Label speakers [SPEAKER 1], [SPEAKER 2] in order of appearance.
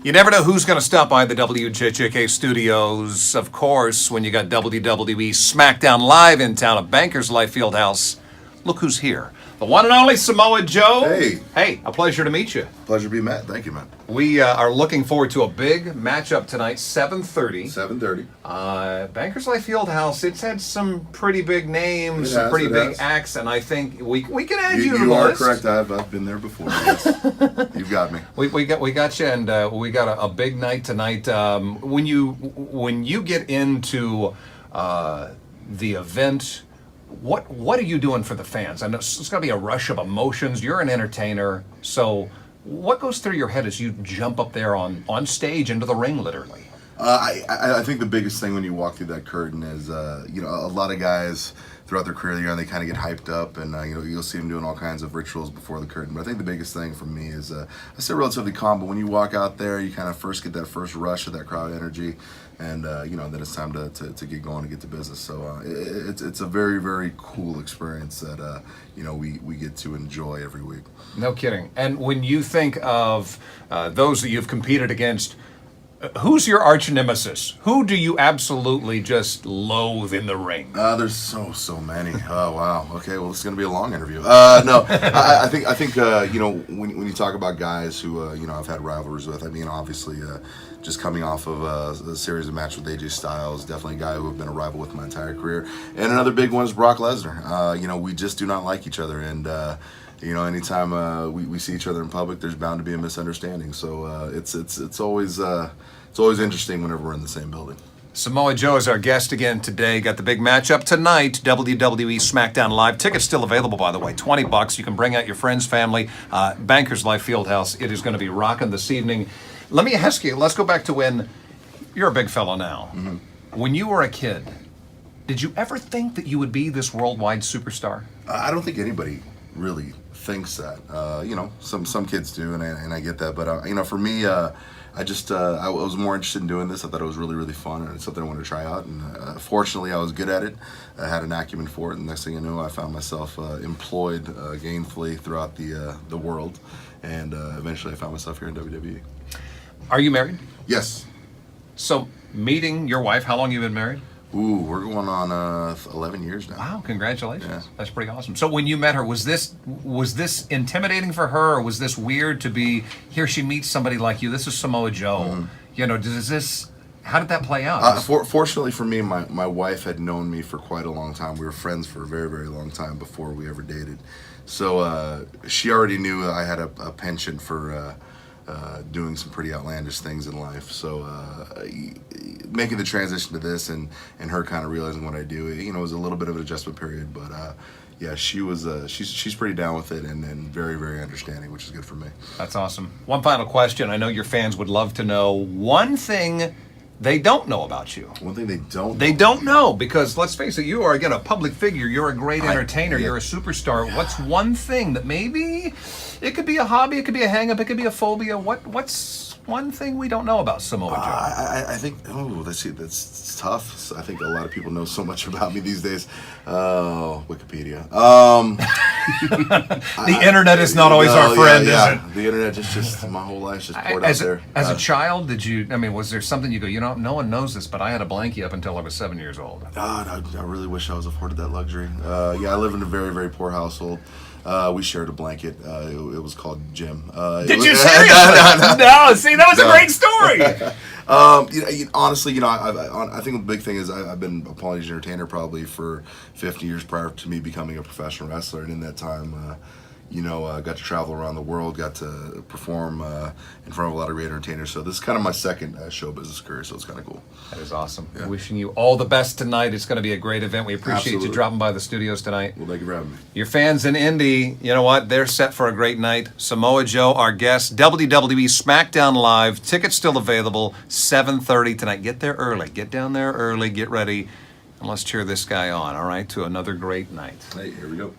[SPEAKER 1] You never know who's going to stop by the WJJK studios, of course, when you got WWE SmackDown Live in town at Bankers Life Fieldhouse. Look who's here. The one and only Samoa Joe.
[SPEAKER 2] Hey.
[SPEAKER 1] Hey, a pleasure to meet you.
[SPEAKER 2] Pleasure to be met. Thank you, man.
[SPEAKER 1] We are looking forward to a big matchup tonight, 7:30.
[SPEAKER 2] 7:30.
[SPEAKER 1] Bankers Life Fieldhouse, it's had some pretty big names, some pretty big acts, and I think we can add you to the list.
[SPEAKER 2] You are correct. I've been there before. Yes. You've got me.
[SPEAKER 1] We got you, and we got a big night tonight. When you get into the event, what are you doing for the fans? I know it's got to be a rush of emotions. You're an entertainer, so what goes through your head as you jump up there on stage into the ring, literally?
[SPEAKER 2] I think the biggest thing when you walk through that curtain is, a lot of guys throughout their career, they kind of get hyped up, and you'll see them doing all kinds of rituals before the curtain. But I think the biggest thing for me is, I stay relatively calm, but when you walk out there, you kind of first get that first rush of that crowd energy, and then it's time to get going and get to business. So it's a very, very cool experience that we get to enjoy every week.
[SPEAKER 1] No kidding. And when you think of those that you've competed against, who's your arch nemesis? Who do you absolutely just loathe in the ring?
[SPEAKER 2] There's so many. Oh wow. Okay. Well, this is gonna be a long interview. No, I think when you talk about guys who I've had rivalries with. I mean, obviously, just coming off of a series of matches with AJ Styles, definitely a guy who I've been a rival with my entire career. And another big one is Brock Lesnar. We just do not like each other, and anytime we see each other in public, there's bound to be a misunderstanding. So it's always interesting whenever we're in the same building.
[SPEAKER 1] Samoa Joe is our guest again today. Got the big matchup tonight, WWE SmackDown Live. Tickets still available, by the way, $20. You can bring out your friends, family. Bankers Life Fieldhouse. It is going to be rocking this evening. Let me ask you, let's go back to when you're a big fellow now. Mm-hmm. When you were a kid, did you ever think that you would be this worldwide superstar?
[SPEAKER 2] I don't think anybody really thinks that. Some kids do, and I get that. But for me, I was more interested in doing this. I thought it was really, really fun, and it's something I wanted to try out. And fortunately, I was good at it. I had an acumen for it, and next thing I knew, I found myself employed gainfully throughout the world, and eventually, I found myself here in WWE.
[SPEAKER 1] Are you married?
[SPEAKER 2] Yes.
[SPEAKER 1] So, meeting your wife, how long have you been married?
[SPEAKER 2] Ooh, we're going on 11 years now.
[SPEAKER 1] Wow, congratulations.
[SPEAKER 2] Yeah.
[SPEAKER 1] That's pretty awesome. So when you met her, was this intimidating for her, or was this weird to be, here she meets somebody like you, this is Samoa Joe. Mm-hmm. How did that play out?
[SPEAKER 2] Fortunately for me, my wife had known me for quite a long time. We were friends for a very, very long time before we ever dated. So she already knew I had a penchant for doing some pretty outlandish things in life. So making the transition to this and her kind of realizing what I do, it was a little bit of an adjustment period, but yeah, she's pretty down with it and very, very understanding, which is good for me.
[SPEAKER 1] That's awesome. One final question. I know your fans would love to know one thing they don't know about you.
[SPEAKER 2] One thing they don't
[SPEAKER 1] know, because let's face it, you are, again, a public figure. You're a great entertainer. You're a superstar. Yeah. What's one thing that maybe it could be a hobby, it could be a hang-up, it could be a phobia. What's one thing we don't know about Samoa Joe?
[SPEAKER 2] I think, that's tough. I think a lot of people know so much about me these days. Wikipedia.
[SPEAKER 1] The internet is not always our friend, is it?
[SPEAKER 2] The internet just my whole life's just poured out there.
[SPEAKER 1] As a child, was there something you go, no one knows this, but I had a blankie up until I was 7 years old?
[SPEAKER 2] God, I really wish I was afforded that luxury. I live in a very, very poor household. We shared a blanket. It was called Jim.
[SPEAKER 1] Did you seriously? No, see, that was a great story.
[SPEAKER 2] Honestly, I think the big thing is I've been a Polynesian entertainer probably for 50 years prior to me becoming a professional wrestler, and in that time, got to travel around the world, got to perform in front of a lot of great entertainers. So this is kind of my second show business career, so it's kind of cool.
[SPEAKER 1] That is awesome. Yeah. Wishing you all the best tonight. It's going to be a great event. We appreciate you dropping by the studios tonight.
[SPEAKER 2] Well, thank you for having me.
[SPEAKER 1] Your fans in Indy, you know what? They're set for a great night. Samoa Joe, our guest, WWE SmackDown Live. Tickets still available, 7:30 tonight. Get there early. Get down there early. Get ready. And let's cheer this guy on, all right, to another great night.
[SPEAKER 2] Hey, here we go.